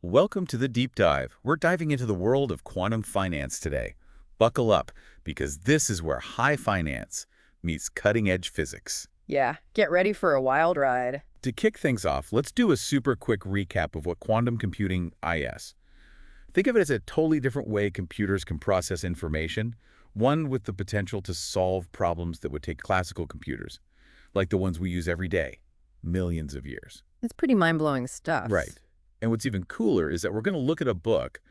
Welcome to the Deep Dive. We're diving into the world of quantum finance today. Buckle up, because this is where high finance meets cutting-edge physics. Yeah, get ready for a wild ride. To kick things off, let's do a super quick recap of what quantum computing is. Think of it as a totally different way computers can process information, one with the potential to solve problems that would take classical computers, like the ones we use every day, millions of years. It's pretty mind-blowing stuff. Right. And what's even cooler is that we're going to look at a book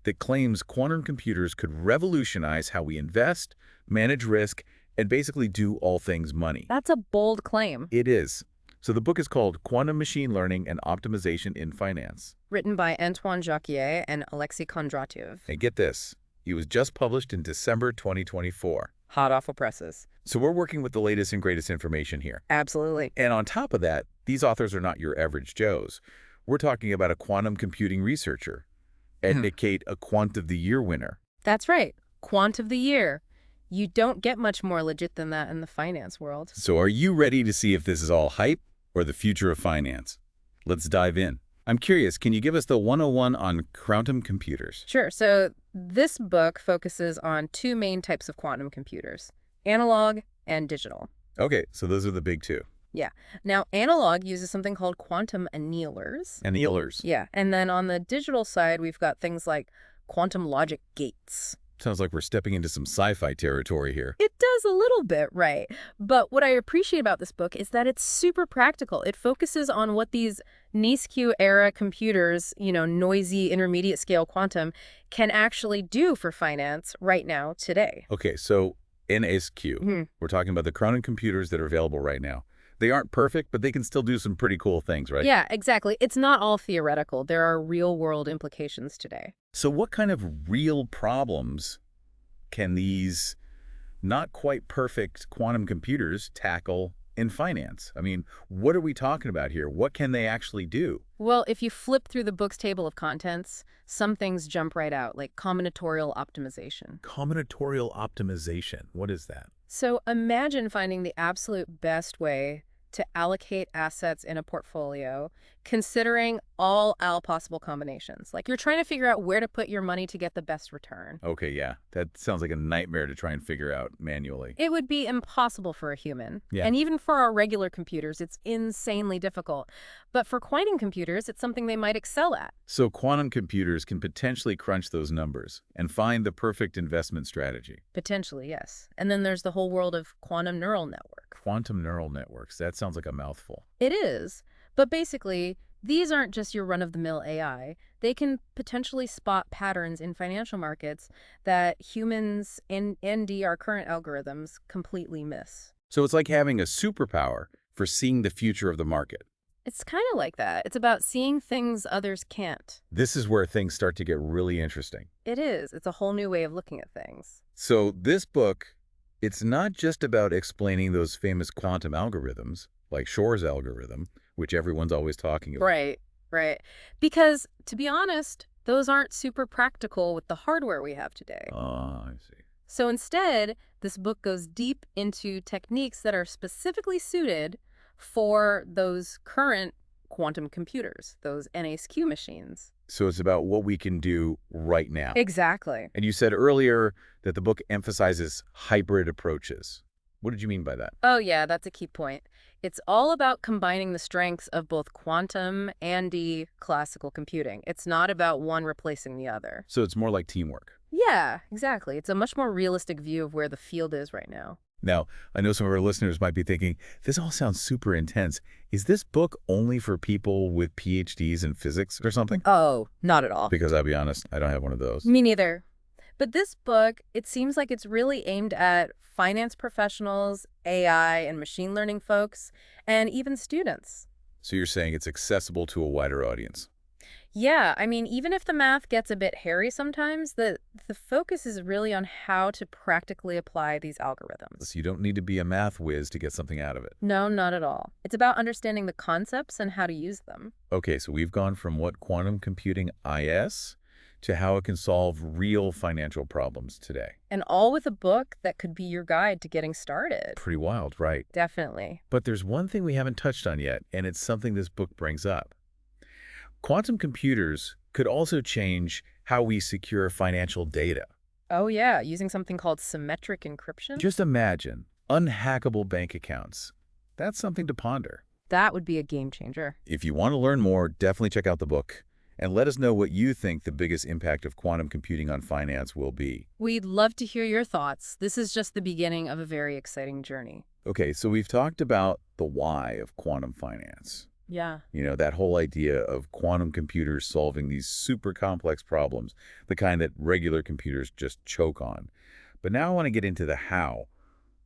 that claims quantum computers could revolutionize how we invest, manage risk, and basically do all things money. That's a bold claim. It is. So the book is called Quantum Machine Learning and Optimization in Finance. Written by Antoine Jacquier and Oleksiy Kondratyev. And get this, it was just published in December 2024. Hot off of presses. So we're working with the latest and greatest information here. Absolutely. And on top of that, these authors are not your average Joes. We're talking about a quantum computing researcher, and Kate, a Quant of the Year winner. That's right. Quant of the Year. You don't get much more legit than that in the finance world. So are you ready to see if this is all hype or the future of finance? Let's dive in. I'm curious, can you give us the 101 on quantum computers? Sure. So this book focuses on two main types of quantum computers, analog and digital. Okay, so those are the big two. Yeah. Now, analog uses something called quantum annealers. Annealers. Yeah. And then on the digital side, we've got things like quantum logic gates. Sounds like we're stepping into some sci-fi territory here. It does a little bit, right? But what I appreciate about this book is that it's super practical. It focuses on what these NISQ era computers, noisy intermediate scale quantum, can actually do for finance right now, today. Okay, so NISQ. We're talking about the quantum computers that are available right now. They aren't perfect, but they can still do some pretty cool things, right? Yeah, exactly. It's not all theoretical. There are real-world implications today. So what kind of real problems can these not quite perfect quantum computers tackle in finance? I mean, what are we talking about here? What can they actually do? Well, if you flip through the book's table of contents, some things jump right out, like combinatorial optimization. Combinatorial optimization. What is that? So imagine finding the absolute best way to allocate assets in a portfolio, considering all possible combinations. Like you're trying to figure out where to put your money to get the best return. Okay, yeah. That sounds like a nightmare to try and figure out manually. It would be impossible for a human. Yeah. And even for our regular computers, it's insanely difficult. But for quantum computers, it's something they might excel at. So quantum computers can potentially crunch those numbers and find the perfect investment strategy. Potentially, yes. And then there's the whole world of quantum neural network. Quantum neural networks. That sounds like a mouthful. It is. But basically, these aren't just your run-of-the-mill AI. They can potentially spot patterns in financial markets that humans and our current algorithms completely miss. So it's like having a superpower for seeing the future of the market. It's kind of like that. It's about seeing things others can't. This is where things start to get really interesting. It is. It's a whole new way of looking at things. So this book, it's not just about explaining those famous quantum algorithms, like Shor's algorithm, which everyone's always talking about. Right. Because, to be honest, those aren't super practical with the hardware we have today. Oh, I see. So instead, this book goes deep into techniques that are specifically suited for those current quantum computers, those NISQ machines. So it's about what we can do right now. Exactly. And you said earlier that the book emphasizes hybrid approaches. What did you mean by that? Oh, yeah, that's a key point. It's all about combining the strengths of both quantum and classical computing. It's not about one replacing the other. So it's more like teamwork. Yeah, exactly. It's a much more realistic view of where the field is right now. Now, I know some of our listeners might be thinking, this all sounds super intense. Is this book only for people with PhDs in physics or something? Oh, not at all. Because I'll be honest, I don't have one of those. Me neither. But this book, it seems like it's really aimed at finance professionals, AI and machine learning folks, and even students. So you're saying it's accessible to a wider audience? Yeah, I mean, even if the math gets a bit hairy sometimes, the focus is really on how to practically apply these algorithms. So you don't need to be a math whiz to get something out of it. No, not at all. It's about understanding the concepts and how to use them. Okay, so we've gone from what quantum computing is to how it can solve real financial problems today. And all with a book that could be your guide to getting started. Pretty wild, right? Definitely. But there's one thing we haven't touched on yet, and it's something this book brings up. Quantum computers could also change how we secure financial data. Oh yeah, using something called symmetric encryption? Just imagine unhackable bank accounts. That's something to ponder. That would be a game changer. If you want to learn more, definitely check out the book and let us know what you think the biggest impact of quantum computing on finance will be. We'd love to hear your thoughts. This is just the beginning of a very exciting journey. Okay, so we've talked about the why of quantum finance. Yeah. You know, that whole idea of quantum computers solving these super complex problems, the kind that regular computers just choke on. But now I want to get into the how.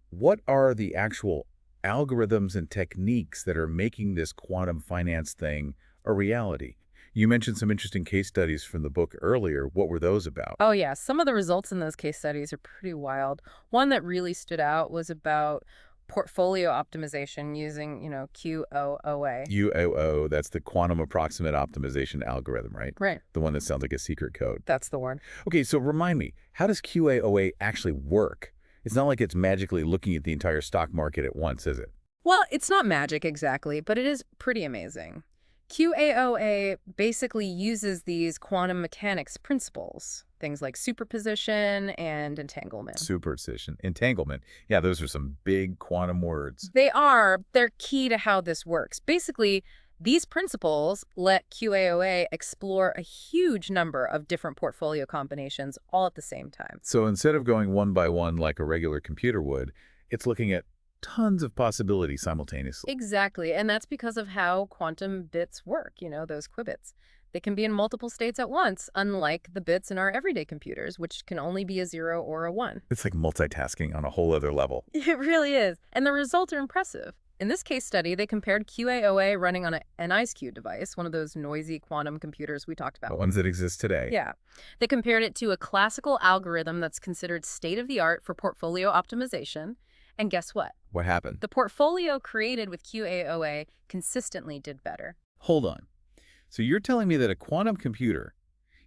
What are the actual algorithms and techniques that are making this quantum finance thing a reality? You mentioned some interesting case studies from the book earlier. What were those about? Oh, yeah. Some of the results in those case studies are pretty wild. One that really stood out was about portfolio optimization using, QOOA. UOO, that's the quantum approximate optimization algorithm, right? Right. The one that sounds like a secret code. That's the one. Okay, so remind me, how does QAOA actually work? It's not like it's magically looking at the entire stock market at once, is it? Well, it's not magic exactly, but it is pretty amazing. QAOA basically uses these quantum mechanics principles, things like superposition and entanglement. Superposition, entanglement. Yeah, those are some big quantum words. They're key to how this works. Basically, these principles let QAOA explore a huge number of different portfolio combinations all at the same time. So instead of going one by one like a regular computer would, it's looking at tons of possibilities simultaneously. Exactly, and that's because of how quantum bits work, those qubits. They can be in multiple states at once, unlike the bits in our everyday computers, which can only be a 0 or a 1. It's like multitasking on a whole other level. It really is, and the results are impressive. In this case study, they compared QAOA running on a NISQ device, one of those noisy quantum computers we talked The about. ones that exist today. Yeah. They compared it to a classical algorithm that's considered state-of-the-art for portfolio optimization. And guess what? What happened? The portfolio created with QAOA consistently did better. Hold on. So you're telling me that a quantum computer,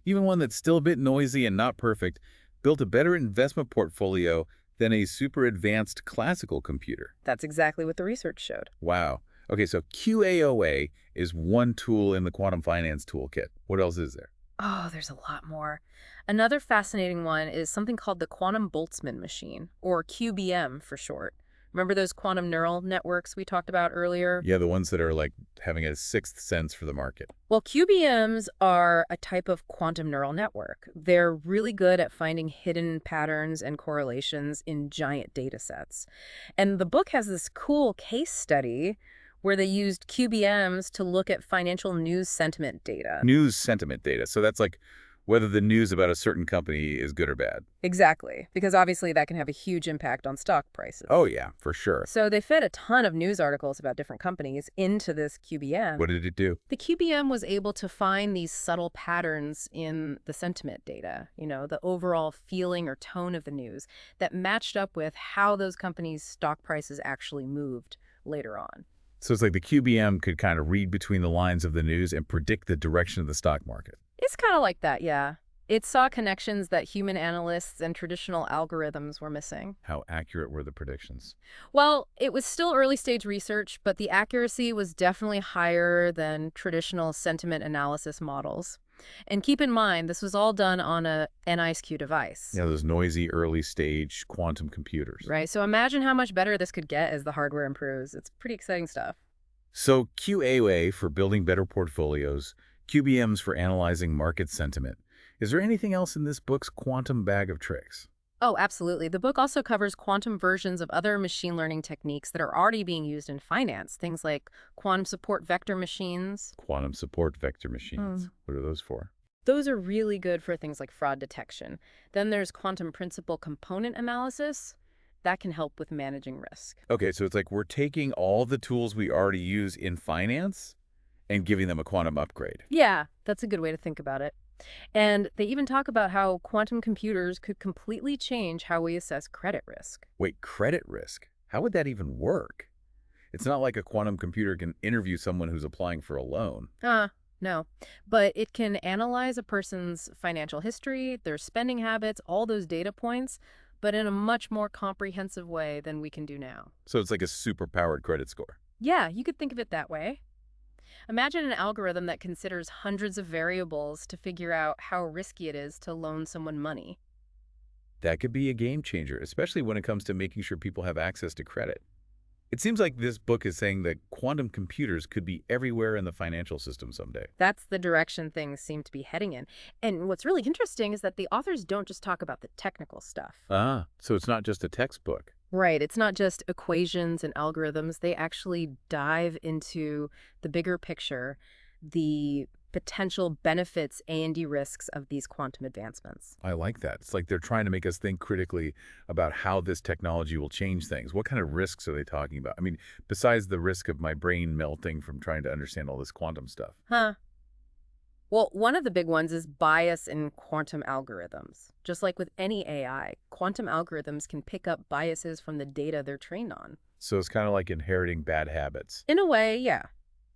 even one that's still a bit noisy and not perfect, built a better investment portfolio than a super advanced classical computer? That's exactly what the research showed. Wow. Okay, so QAOA is one tool in the quantum finance toolkit. What else is there? Oh, there's a lot more. Another fascinating one is something called the quantum Boltzmann machine, or QBM for short. Remember those quantum neural networks we talked about earlier? Yeah, the ones that are like having a sixth sense for the market. Well, QBMs are a type of quantum neural network. They're really good at finding hidden patterns and correlations in giant data sets. And the book has this cool case study where they used QBMs to look at financial news sentiment data. News sentiment data. So that's like whether the news about a certain company is good or bad. Exactly, because obviously that can have a huge impact on stock prices. Oh, yeah, for sure. So they fed a ton of news articles about different companies into this QBM. What did it do? The QBM was able to find these subtle patterns in the sentiment data, the overall feeling or tone of the news that matched up with how those companies' stock prices actually moved later on. So it's like the QBM could kind of read between the lines of the news and predict the direction of the stock market. It's kind of like that, yeah. It saw connections that human analysts and traditional algorithms were missing. How accurate were the predictions? Well, it was still early stage research, but the accuracy was definitely higher than traditional sentiment analysis models. And keep in mind, this was all done on a NISQ device. Yeah, those noisy early stage quantum computers. Right, so imagine how much better this could get as the hardware improves. It's pretty exciting stuff. So QAA for building better portfolios, QBMs for analyzing market sentiment. Is there anything else in this book's quantum bag of tricks? Oh, absolutely. The book also covers quantum versions of other machine learning techniques that are already being used in finance, things like quantum support vector machines. Quantum support vector machines. What are those for? Those are really good for things like fraud detection. Then there's quantum principal component analysis. That can help with managing risk. Okay, so it's like we're taking all the tools we already use in finance and giving them a quantum upgrade. Yeah, that's a good way to think about it. And they even talk about how quantum computers could completely change how we assess credit risk. Wait, credit risk? How would that even work? It's not like a quantum computer can interview someone who's applying for a loan. No. But it can analyze a person's financial history, their spending habits, all those data points, but in a much more comprehensive way than we can do now. So it's like a super-powered credit score. Yeah, you could think of it that way. Imagine an algorithm that considers hundreds of variables to figure out how risky it is to loan someone money. That could be a game changer, especially when it comes to making sure people have access to credit. It seems like this book is saying that quantum computers could be everywhere in the financial system someday. That's the direction things seem to be heading in. And what's really interesting is that the authors don't just talk about the technical stuff. Ah, so it's not just a textbook. Right. It's not just equations and algorithms. They actually dive into the bigger picture, the potential benefits and risks of these quantum advancements. I like that. It's like they're trying to make us think critically about how this technology will change things. What kind of risks are they talking about? I mean, besides the risk of my brain melting from trying to understand all this quantum stuff. Huh. Well, one of the big ones is bias in quantum algorithms. Just like with any AI, quantum algorithms can pick up biases from the data they're trained on. So it's kind of like inheriting bad habits. In a way, yeah.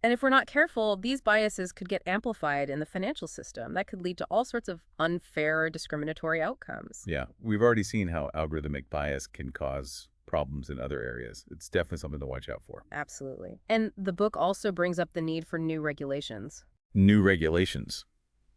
And if we're not careful, these biases could get amplified in the financial system. That could lead to all sorts of unfair or discriminatory outcomes. Yeah, we've already seen how algorithmic bias can cause problems in other areas. It's definitely something to watch out for. Absolutely. And the book also brings up the need for new regulations. New regulations.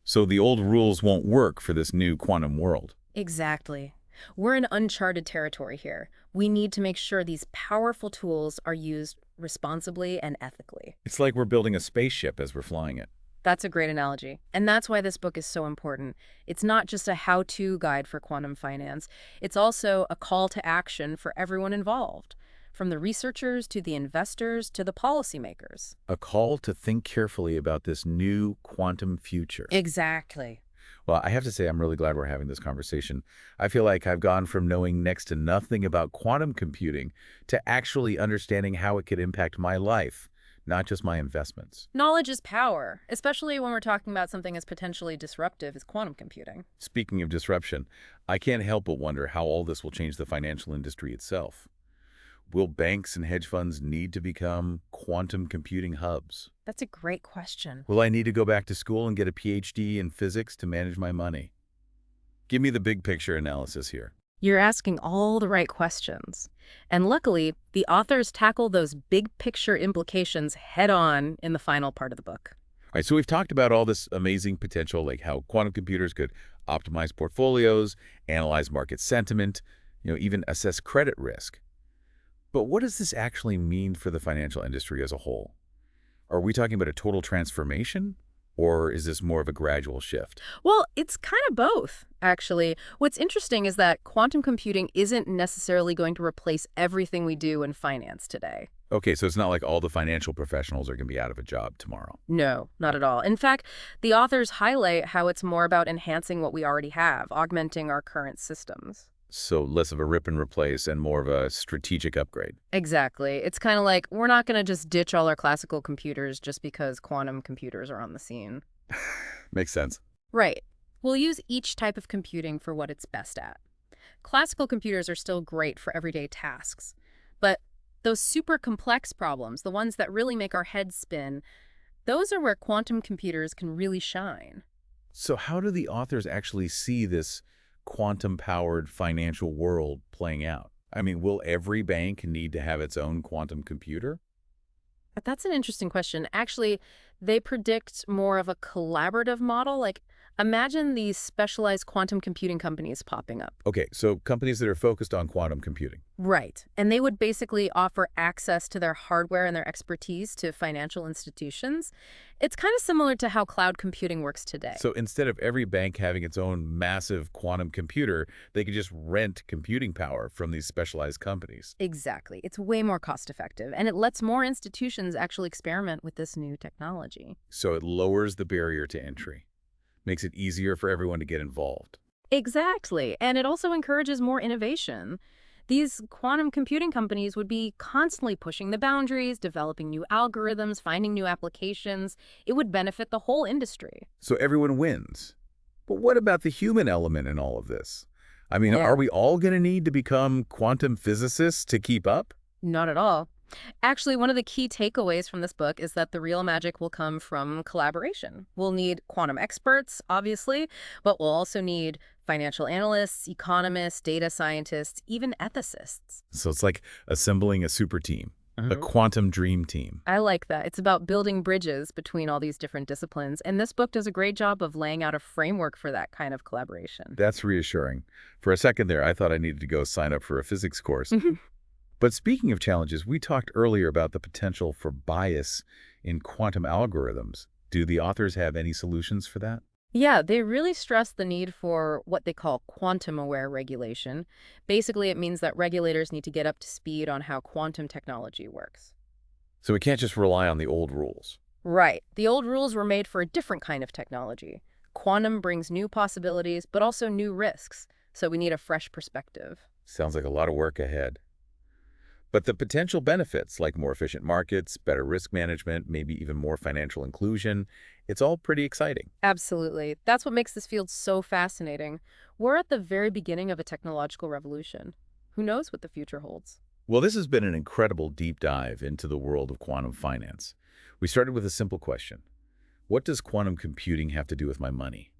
So the old rules won't work for this new quantum world. Exactly. We're in uncharted territory here. We need to make sure these powerful tools are used responsibly and ethically. It's like we're building a spaceship as we're flying it. That's a great analogy. And that's why this book is so important. It's not just a how-to guide for quantum finance. It's also a call to action for everyone involved, from the researchers to the investors to the policymakers. A call to think carefully about this new quantum future. Exactly. Well, I have to say I'm really glad we're having this conversation. I feel like I've gone from knowing next to nothing about quantum computing to actually understanding how it could impact my life, not just my investments. Knowledge is power, especially when we're talking about something as potentially disruptive as quantum computing. Speaking of disruption, I can't help but wonder how all this will change the financial industry itself. Will banks and hedge funds need to become quantum computing hubs? That's a great question. Will I need to go back to school and get a PhD in physics to manage my money? Give me the big picture analysis here. You're asking all the right questions. And luckily, the authors tackle those big picture implications head on in the final part of the book. All right, so we've talked about all this amazing potential, like how quantum computers could optimize portfolios, analyze market sentiment, even assess credit risk. But what does this actually mean for the financial industry as a whole? Are we talking about a total transformation, or is this more of a gradual shift? Well, it's kind of both, actually. What's interesting is that quantum computing isn't necessarily going to replace everything we do in finance today. Okay, so it's not like all the financial professionals are going to be out of a job tomorrow. No, not at all. In fact, the authors highlight how it's more about enhancing what we already have, augmenting our current systems. So less of a rip and replace and more of a strategic upgrade. Exactly. It's kind of like we're not going to just ditch all our classical computers just because quantum computers are on the scene. Makes sense. Right. We'll use each type of computing for what it's best at. Classical computers are still great for everyday tasks, but those super complex problems, the ones that really make our heads spin, those are where quantum computers can really shine. So how do the authors actually see this quantum-powered financial world playing out? I mean, will every bank need to have its own quantum computer? But that's an interesting question. Actually, they predict more of a collaborative model. Like, imagine these specialized quantum computing companies popping up. Okay, so companies that are focused on quantum computing. Right. And they would basically offer access to their hardware and their expertise to financial institutions. It's kind of similar to how cloud computing works today. So instead of every bank having its own massive quantum computer, they could just rent computing power from these specialized companies. Exactly. It's way more cost effective, and it lets more institutions actually experiment with this new technology. So it lowers the barrier to entry, makes it easier for everyone to get involved. Exactly. And it also encourages more innovation. These quantum computing companies would be constantly pushing the boundaries, developing new algorithms, finding new applications. It would benefit the whole industry. So everyone wins. But what about the human element in all of this? I mean, Yeah. are we all going to need to become quantum physicists to keep up? Not at all. Actually, one of the key takeaways from this book is that the real magic will come from collaboration. We'll need quantum experts, obviously, but we'll also need financial analysts, economists, data scientists, even ethicists. So it's like assembling a super team. The quantum dream team. I like that. It's about building bridges between all these different disciplines, and this book does a great job of laying out a framework for that kind of collaboration. That's reassuring. For a second there, I thought I needed to go sign up for a physics course. But speaking of challenges, we talked earlier about the potential for bias in quantum algorithms. Do the authors have any solutions for that? Yeah, they really stress the need for what they call quantum-aware regulation. Basically, it means that regulators need to get up to speed on how quantum technology works. So we can't just rely on the old rules. Right. The old rules were made for a different kind of technology. Quantum brings new possibilities, but also new risks, so we need a fresh perspective. Sounds like a lot of work ahead. But the potential benefits, like more efficient markets, better risk management, maybe even more financial inclusion, it's all pretty exciting. Absolutely. That's what makes this field so fascinating. We're at the very beginning of a technological revolution. Who knows what the future holds? Well, this has been an incredible deep dive into the world of quantum finance. We started with a simple question. What does quantum computing have to do with my money?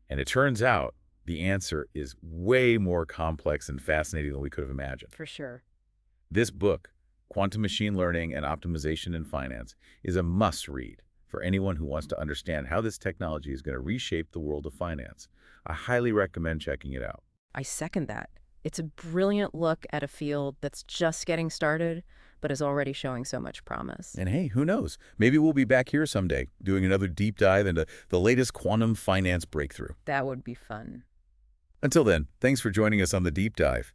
And it turns out the answer is way more complex and fascinating than we could have imagined. For sure. This book, Quantum Machine Learning and Optimization in Finance, is a must-read for anyone who wants to understand how this technology is going to reshape the world of finance. I highly recommend checking it out. I second that. It's a brilliant look at a field that's just getting started, but is already showing so much promise. And hey, who knows? Maybe we'll be back here someday doing another deep dive into the latest quantum finance breakthrough. That would be fun. Until then, thanks for joining us on the deep dive.